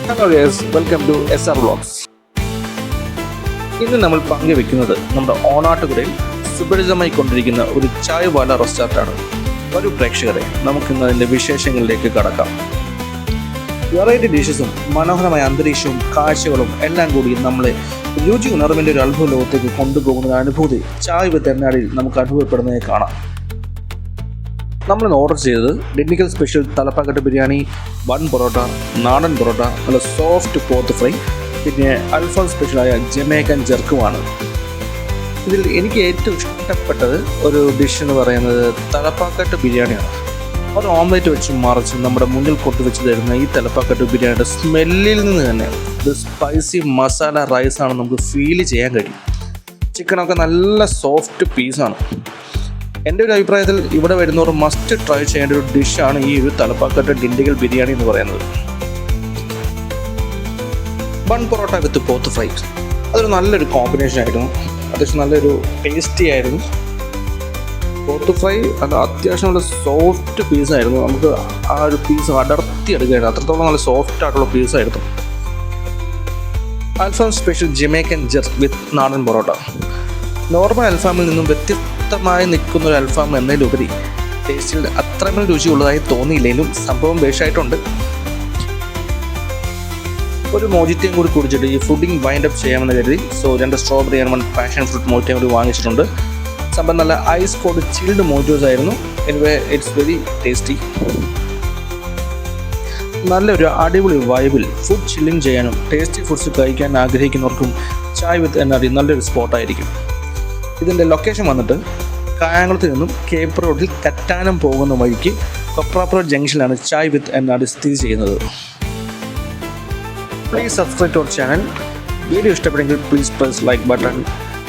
Hello guys, welcome to SR Vlogs. ഇന്ന് നമ്മൾ പങ്കുവെക്കുന്നത് നമ്മുടെ ഓണാട്ടുകരയിൽ സുപരിചിതമായി കൊണ്ടിരിക്കുന്ന ഒരു ചായവാല റെസ്റ്റോറൻ്റാണ്. ഒരു പ്രേക്ഷകരെ നമുക്കിന്ന് അതിൻ്റെ വിശേഷങ്ങളിലേക്ക് കടക്കാം. വെറൈറ്റി ഡിഷസും മനോഹരമായ അന്തരീക്ഷവും കാഴ്ചകളും എല്ലാം കൂടി നമ്മളെ രുചി ഉണർവിൻ്റെ ഒരു അത്ഭുത ലോകത്തേക്ക് കൊണ്ടുപോകുന്ന അനുഭൂതി ചായ വിത്ത് എണ്ണാടിയിൽ നമുക്ക് അനുഭവപ്പെടുന്നതായി കാണാം. നമ്മൾ ഓർഡർ ചെയ്തത് ഡിണ്ടിഗൽ സ്പെഷ്യൽ തലപ്പാക്കട്ട് ബിരിയാണി, ബൺ പൊറോട്ട, നാടൻ പൊറോട്ട, നല്ല സോഫ്റ്റ് പോത്ത് ഫ്രൈ, പിന്നെ അൽഫാം സ്പെഷ്യലായ ജമൈക്കൻ ജർക്കുമാണ്. ഇതിൽ എനിക്ക് ഏറ്റവും ഇഷ്ടപ്പെട്ടത് ഒരു ഡിഷ് എന്ന് പറയുന്നത് തലപ്പാക്കട്ട് ബിരിയാണിയാണ്. ഒരു ഓംലെറ്റ് വെച്ച് മറിച്ച് നമ്മുടെ മുന്നിൽ കൊണ്ടുവച്ച് തരുന്ന ഈ തലപ്പാക്കട്ട് ബിരിയാണിയുടെ സ്മെല്ലിൽ നിന്ന് തന്നെ ഒരു സ്പൈസി മസാല റൈസാണ് നമുക്ക് ഫീൽ ചെയ്യാൻ കഴിയും. ചിക്കനൊക്കെ നല്ല സോഫ്റ്റ് പീസാണ്. എൻ്റെ ഒരു അഭിപ്രായത്തിൽ ഇവിടെ വരുന്നവർ മസ്റ്റ് ട്രൈ ചെയ്യേണ്ട ഒരു ഡിഷാണ് ഈ ഒരു തലപ്പാക്കട്ട് ഡിണ്ടിഗൽ ബിരിയാണി എന്ന് പറയുന്നത്. ബൺ പൊറോട്ട വിത്ത് പോത്ത് ഫ്രൈ, അതൊരു നല്ലൊരു കോമ്പിനേഷൻ ആയിരുന്നു. അത്യാവശ്യം നല്ലൊരു ടേസ്റ്റി ആയിരുന്നു. പോത്ത് ഫ്രൈ അത് അത്യാവശ്യം നല്ല സോഫ്റ്റ് പീസായിരുന്നു. നമുക്ക് ആ ഒരു പീസ് അടർത്തി എടുക്കുകയായിരുന്നു, അത്രത്തോളം നല്ല സോഫ്റ്റ് ആയിട്ടുള്ള പീസായിരുന്നു. അൽഫാം സ്പെഷ്യൽ ജമൈക്കൻ ജർക്ക് വിത്ത് നാടൻ പൊറോട്ട, നോർമൽ അൽഫാമിൽ നിന്നും വ്യത്യസ്തമായി നിൽക്കുന്ന ഒരു അൽഫാം എന്നതിലുപരി ടേസ്റ്റിൽ അത്രമേൽ രുചിയുള്ളതായി തോന്നിയില്ലെങ്കിലും സംഭവം ബേഷായിട്ടുണ്ട്. ഒരു മോജിറ്റയും കൂടി കുടിച്ചിട്ട് ഈ ഫുഡിങ് വൈൻഡ് അപ്പ് ചെയ്യാമെന്ന് കരുതി 2 സ്ട്രോബെറി ആൻഡ് 1 പാഷൻ ഫ്രൂട്ട് മോജിറ്റയും കൂടി വാങ്ങിച്ചിട്ടുണ്ട്. സംഭവം നല്ല ഐസ് കോൾഡ് ചിൽഡ് മോജിറ്റോസ് ആയിരുന്നു. Anyway it's very tasty. നല്ലൊരു അടിപൊളി വൈബിൽ ഫുഡ് ചില്ലിങ് ചെയ്യാനും ടേസ്റ്റി ഫുഡ്സ് കഴിക്കാൻ ആഗ്രഹിക്കുന്നവർക്കും ചായ് വിത്ത് എണ്ണാടി നല്ലൊരു സ്പോട്ടായിരിക്കും. ഇതിൻ്റെ ലൊക്കേഷൻ വന്നിട്ട് കായംകുളത്ത് നിന്നും കേപ്പ് റോഡിൽ കറ്റാനം പോകുന്ന വഴിക്ക് കൊപ്രാപ്പുറ ജംഗ്ഷനിലാണ് ചായ് വിത്ത് എണ്ണാടി സ്ഥിതി ചെയ്യുന്നത്. Please subscribe to our channel. Video ഇഷ്ടപ്പെട്ടെങ്കിൽ പ്ലീസ് പ്രസ് ലൈക്ക് ബട്ടൺ.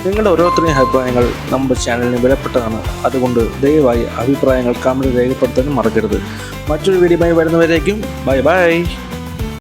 നിങ്ങളുടെ ഓരോരുത്തരുടെയും അഭിപ്രായങ്ങൾ നമ്മുടെ ചാനലിന് വിലപ്പെട്ടതാണ്. അതുകൊണ്ട് ദയവായി അഭിപ്രായങ്ങൾ കമൻറ്റ് രേഖപ്പെടുത്താനും മറക്കരുത്. മറ്റൊരു വീഡിയോയുമായി വരുന്നവരേക്കും ബൈ ബൈ.